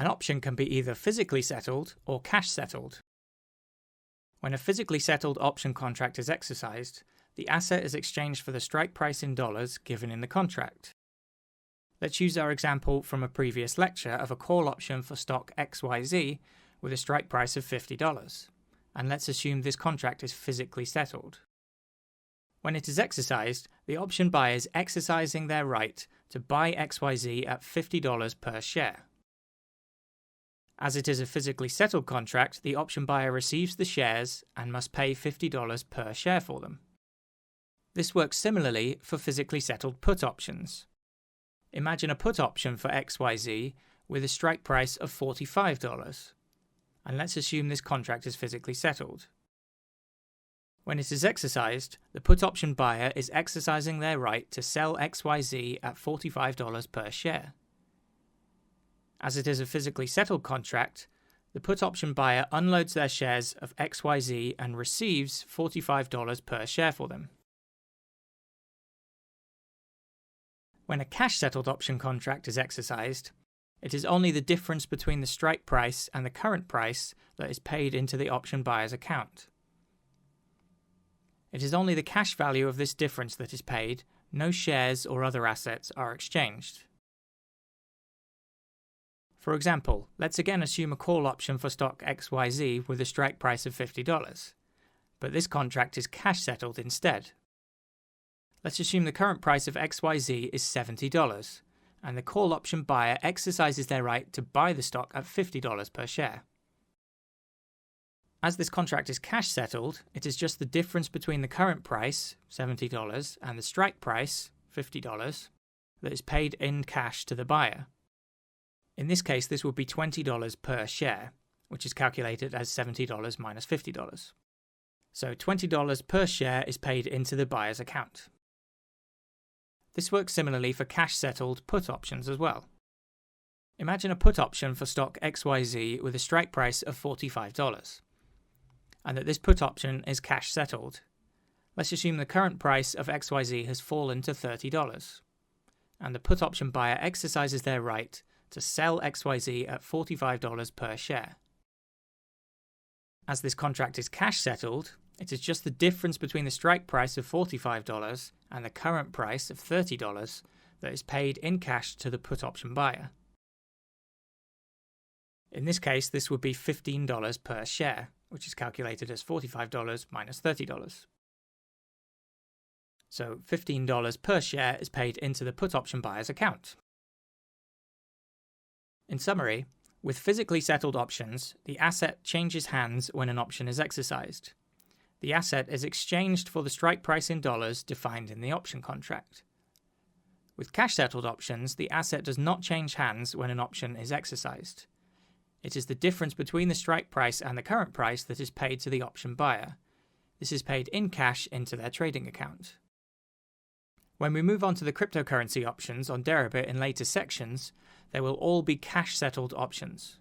An option can be either physically settled or cash settled. When a physically settled option contract is exercised, the asset is exchanged for the strike price in dollars given in the contract. Let's use our example from a previous lecture of a call option for stock XYZ with a strike price of $50, and let's assume this contract is physically settled. When it is exercised, the option buyer is exercising their right to buy XYZ at $50 per share. As it is a physically settled contract, the option buyer receives the shares and must pay $50 per share for them. This works similarly for physically settled put options. Imagine a put option for XYZ with a strike price of $45, and let's assume this contract is physically settled. When it is exercised, the put option buyer is exercising their right to sell XYZ at $45 per share. As it is a physically settled contract, the put option buyer unloads their shares of XYZ and receives $45 per share for them. When a cash-settled option contract is exercised, it is only the difference between the strike price and the current price that is paid into the option buyer's account. It is only the cash value of this difference that is paid, no shares or other assets are exchanged. For example, let's again assume a call option for stock XYZ with a strike price of $50, but this contract is cash settled instead. Let's assume the current price of XYZ is $70, and the call option buyer exercises their right to buy the stock at $50 per share. As this contract is cash settled, it is just the difference between the current price, $70, and the strike price, $50, that is paid in cash to the buyer. In this case, this would be $20 per share, which is calculated as $70 minus $50. So $20 per share is paid into the buyer's account. This works similarly for cash-settled put options as well. Imagine a put option for stock XYZ with a strike price of $45, and that this put option is cash-settled. Let's assume the current price of XYZ has fallen to $30, and the put option buyer exercises their right to sell XYZ at $45 per share. As this contract is cash-settled, it is just the difference between the strike price of $45 and the current price of $30 that is paid in cash to the put option buyer. In this case, this would be $15 per share, which is calculated as $45 minus $30. So $15 per share is paid into the put option buyer's account. In summary, with physically settled options, the asset changes hands when an option is exercised. The asset is exchanged for the strike price in dollars defined in the option contract. With cash-settled options, the asset does not change hands when an option is exercised. It is the difference between the strike price and the current price that is paid to the option buyer. This is paid in cash into their trading account. When we move on to the cryptocurrency options on Deribit in later sections, they will all be cash-settled options.